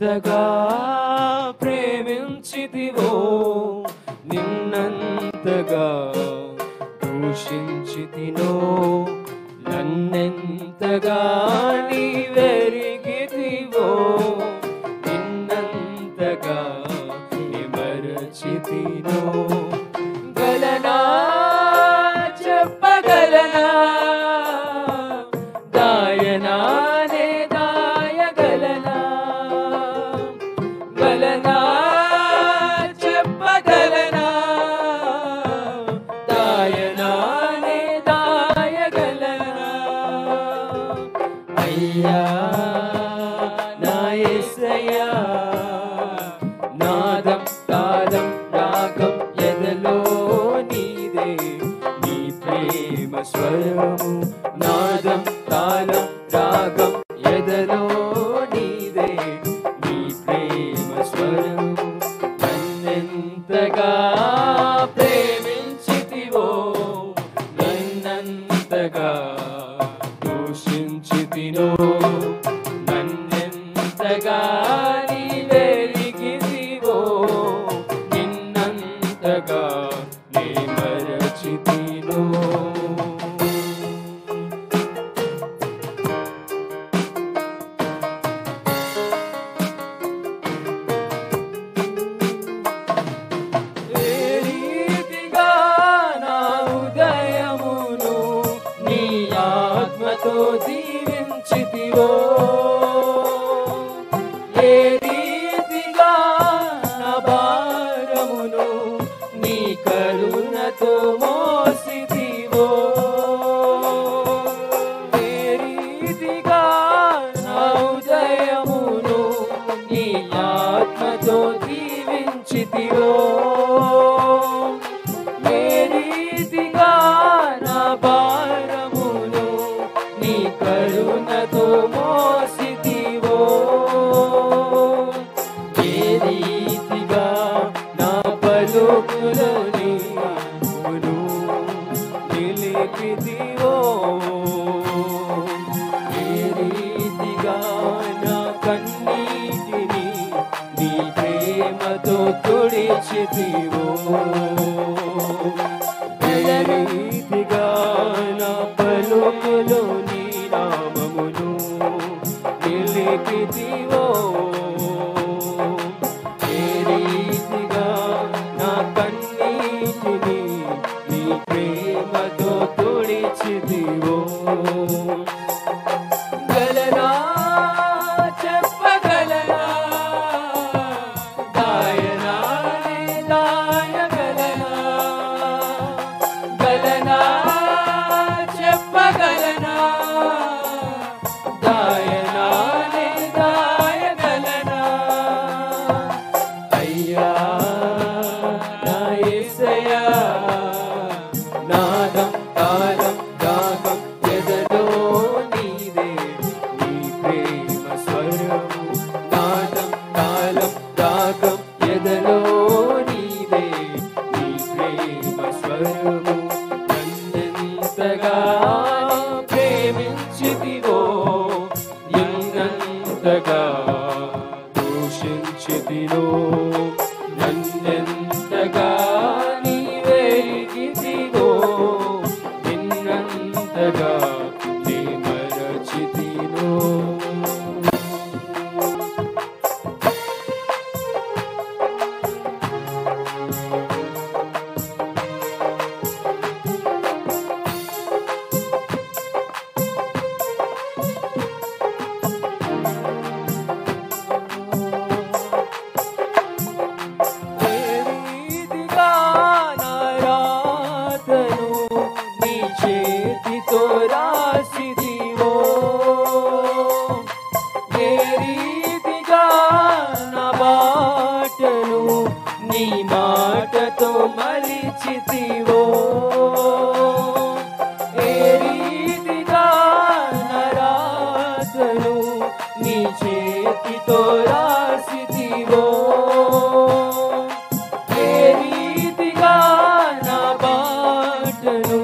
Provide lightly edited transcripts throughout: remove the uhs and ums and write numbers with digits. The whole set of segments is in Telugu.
ఎంతగా ప్రేమించితివో నిన్నంతగా దూషించితినో నన్నెంతగా నీవెరిగితివో నిన్నంతగా నిమరచితినో గలనా చెప్పగలనా దాయనానే దాయగలనా గలనా చెప్పగలనా దాయనానే దాయగలనా అయ్యా నా యేసయ్యా నాదం తాళం రాగం ఎదలో నీదే నీ ప్రేమ స్వరము నాదం తాళం రాగం ఎదలో నీదే నీ ప్రేమ స్వరము నన్నెంతగా ప్రేమించితివో నన్నంతగా దూషించితినో నన్నెంతగా నీవెరిగితివో నిన్నంతగా నీ మరచితినో దీవించితివో ఏ రీతిగా నా భారమును నీ కరుణతో మోసితివో ఏ రీతిగా నా ఉదయమును నీ ఆత్మతో దీవించితివో ఏ రీతిగా నా భారమును నీ కరుణతో మోసితివో ఏ రీతిగా నా పలుకులని నిలిపితివో ఏ రీతిగా నా కన్నీటిని నీ ప్రేమతో తుడిచితివో ఏ రీతిగా నా పలుకులో నీ నామమును నిలిపితివో ఏ రీతిగా నా కన్నీటిని నీ ప్రేమతో తుడిచితివో గలనా చెప్పగలనా దాయనానే దాయగలనా గలనా చెప్పగలనా దాయనానే దాయగలనా అయ్యా నా యేసయ్యా నాదం తాళం రాగం ఎదలో నీదే నీ ప్రేమ స్వరము నాదం తాళం రాగం ఎదలో నీదే నీ ప్రేమ స్వరము నన్నెంతగా ప్రేమించితివో నిన్నంతగా దూషించితినో నన్నెంతగా నీవెరిగితివో నిన్నంతగా నీ మరచితినో ఏ రీతిగా నా రాతను నీ చేతితో రాసిదివో ఏ రీతిగా నా బాటను నీ మాటతో మలిచితివో ఏ రీతిగా నా రాతను నీ చేతితో రాసిదివో ఏ రీతిగా నా బాటను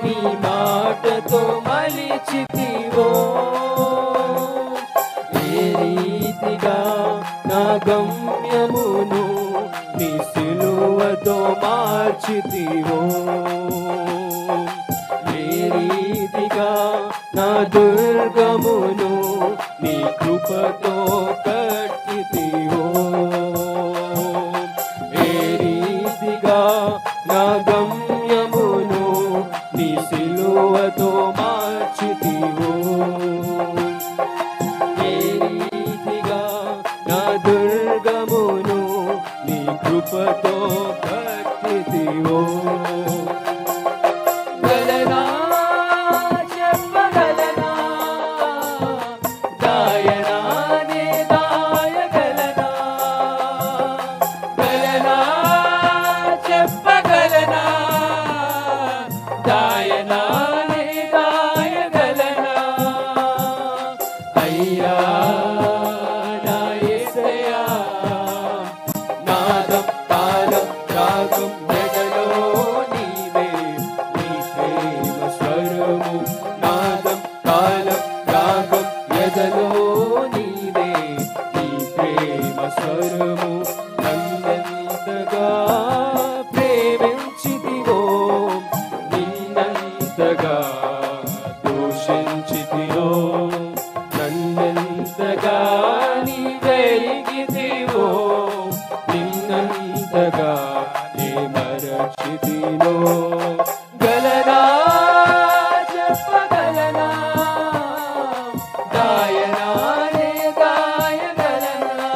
నీ మాటతో మలిచితివో ఏ రీతిగా సిలువతో మార్చితివో ఏ రీతిగా నా దుర్గమును నీ కృపతో కట్టితివో ఏ రీతిగా నా గమ్యమును నీ సిలువతో మార్చితివో ఏ రీతిగా నా దుర్గమును నీ కృపతో కట్టితివో గలనా చెప్పగలనా దాయనానే దాయగలనా గలనా చెప్పగలనా దాయనానే దాయగలనా అయ్యా నా యేసయ్యా నాదం తాళం రాగం ఎదలో నీవే నీ ప్రేమ స్వరము నాదం తాళం రాగం ఎదలో నీవే నీ ప్రేమ స్వరము నన్నెంతగా ప్రేమించితివో నిన్నంతగా దూషించితివో నన్నెంతగా నీవెరిగితివో నిన్నంతగా నే మరచితినో గలనా చెప్పగలనా దాయనానే దాయగలనా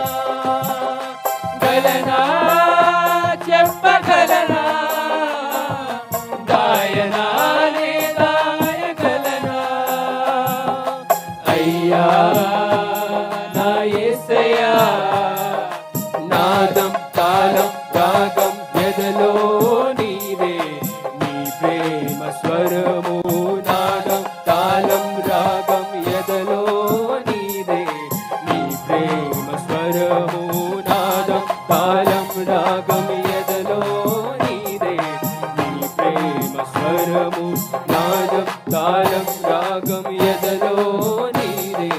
గలనా చెప్పగలనా దాయనానే దాయగలనా అయ్యా నా యేసయ్యా నాదం తాళం రాగం ఎదలో నీవే నీ ప్రేమ స్వరము నాదం తాళం రాగం ఎదలో నీవే నీ ప్రేమ స్వరము నాదం తాళం రాగం ఎదలో నీవే నీ ప్రేమ స్వరము నాదం తాళం రాగం ఎదలో నీవే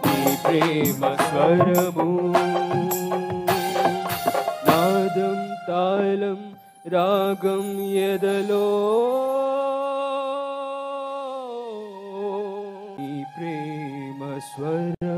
నీ ప్రేమ స్వరము నాదం తాళం రాగం ఎదలో నీ ప్రేమ స్వరం